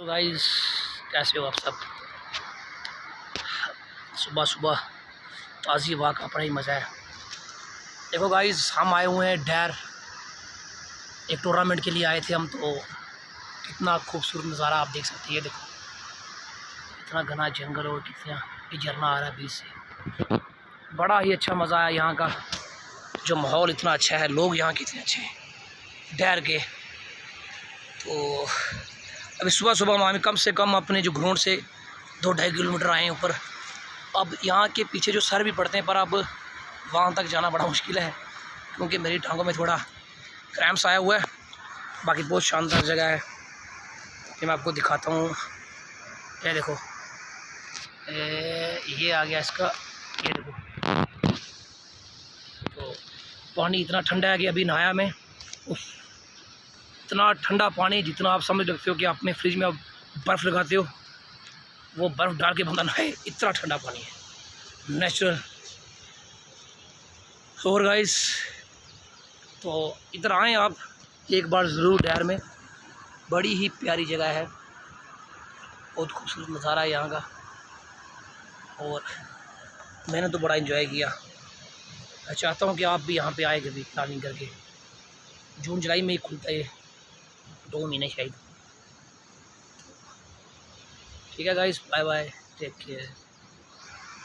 तो गाइस कैसे हो आप सब। सुबह सुबह ताज़ी हवा का अपना ही मज़ा है। देखो गाइस हम आए हुए हैं डैर, एक टूर्नामेंट के लिए आए थे हम। तो कितना खूबसूरत नज़ारा आप देख सकते हैं। देखो इतना घना जंगल और कितना ये झरना आ रहा है बीच से। बड़ा ही अच्छा मज़ा आया यहाँ का। जो माहौल इतना अच्छा है, लोग यहाँ कितने अच्छे हैं डैर के। तो अभी सुबह सुबह हम कम से कम अपने जो ग्राउंड से 2-2.5 किलोमीटर आए हैं ऊपर। अब यहाँ के पीछे जो सर भी पड़ते हैं, पर अब वहाँ तक जाना बड़ा मुश्किल है क्योंकि मेरी टांगों में थोड़ा क्रैम्प्स आया हुआ है। बाकी बहुत शानदार जगह है, ये मैं आपको दिखाता हूँ। ये देखो ये आ गया इसका, ये देखो। तो पानी इतना ठंडा है कि अभी नहाया मैं। इतना ठंडा पानी जितना आप समझ सकते हो कि आपने फ्रिज में बर्फ़ लगाते हो, वो बर्फ़ डाल के बंदा नहाए, इतना ठंडा पानी है नेचुरल। और गाइस तो इधर आएँ आप एक बार ज़रूर डैर में। बड़ी ही प्यारी जगह है, बहुत खूबसूरत नज़ारा है यहाँ का। और मैंने तो बड़ा एंजॉय किया। मैं चाहता हूँ कि आप भी यहाँ पे आए कभी प्लानिंग करके। जून जुलाई में ही खुलता है, 2 महीने शायद। ठीक है guys, bye bye, take care.